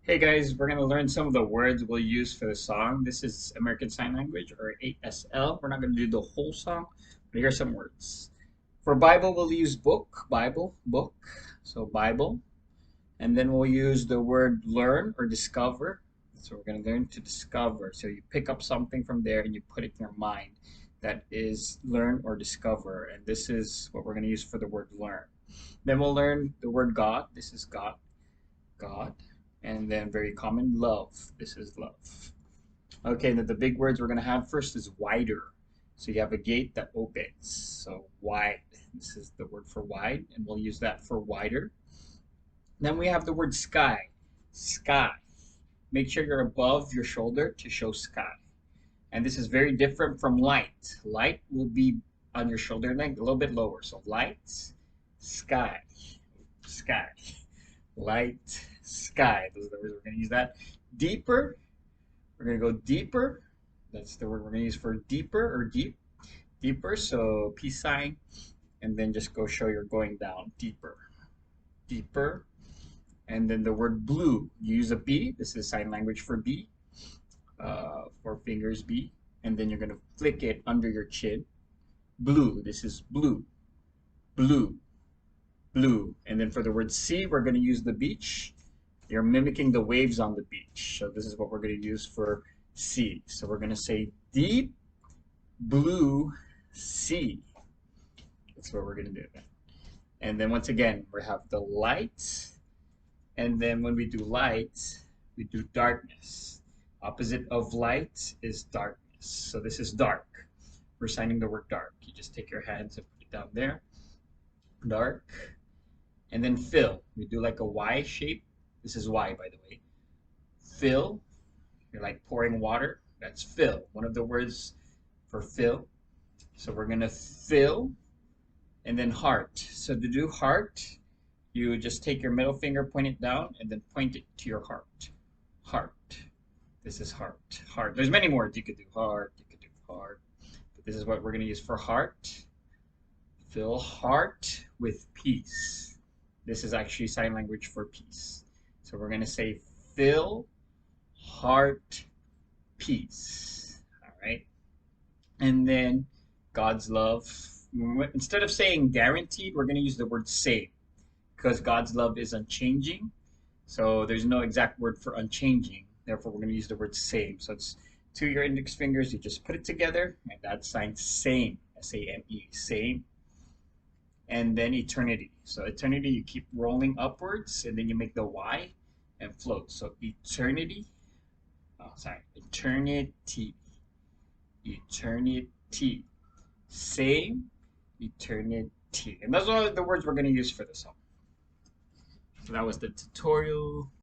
Hey guys, we're going to learn some of the words we'll use for the song. This is American Sign Language or ASL. We're not going to do the whole song, but here are some words. For Bible, we'll use book, Bible, book. So Bible. And then we'll use the word learn or discover. So we're going to learn to discover. So you pick up something from there and you put it in your mind. That is learn or discover. And this is what we're going to use for the word learn. Then we'll learn the word God. This is God. God. And then very common, love. This is love. Okay, now the big words we're going to have first is wider. So you have a gate that opens. So wide. This is the word for wide, and we'll use that for wider. Then we have the word sky. Sky. Make sure you're above your shoulder to show sky. And this is very different from light. Light will be on your shoulder length, a little bit lower. So light, sky, sky. Light, sky. Those are the words we're going to use that. Deeper, we're going to go deeper. That's the word we're going to use for deeper or deep. Deeper, so peace sign. And then just go show you're going down. Deeper. Deeper. And then the word blue. You use a B. This is sign language for B. For fingers B. And then you're going to flick it under your chin. Blue. This is blue. Blue. Blue. And then for the word sea, we're going to use the beach. You're mimicking the waves on the beach. So this is what we're going to use for sea. So we're going to say deep blue sea. That's what we're going to do. And then once again, we have the light. And then when we do light, we do darkness. Opposite of light is darkness. So this is dark. We're signing the word dark. You just take your hands and put it down there. Dark. And then fill. We do like a Y shape. This is Y, by the way. Fill. You're like pouring water. That's fill. One of the words for fill. So we're going to fill and then heart. So to do heart, you just take your middle finger, point it down, and then point it to your heart. Heart. This is heart. Heart. There's many words you could do. Heart. You could do heart. But this is what we're going to use for heart. Fill heart with peace. This is actually sign language for peace. So we're going to say fill heart peace. All right. And then God's love. Instead of saying guaranteed, we're going to use the word same because God's love is unchanging. So there's no exact word for unchanging. Therefore, we're going to use the word same. So it's to your index fingers. You just put it together, and that's signed same. S-A-M-E. Same. And then eternity. So eternity, you keep rolling upwards, and then you make the Y and float. So eternity. Oh, sorry. Eternity. Eternity. Same. Eternity. And those are the words we're going to use for this song. So that was the tutorial.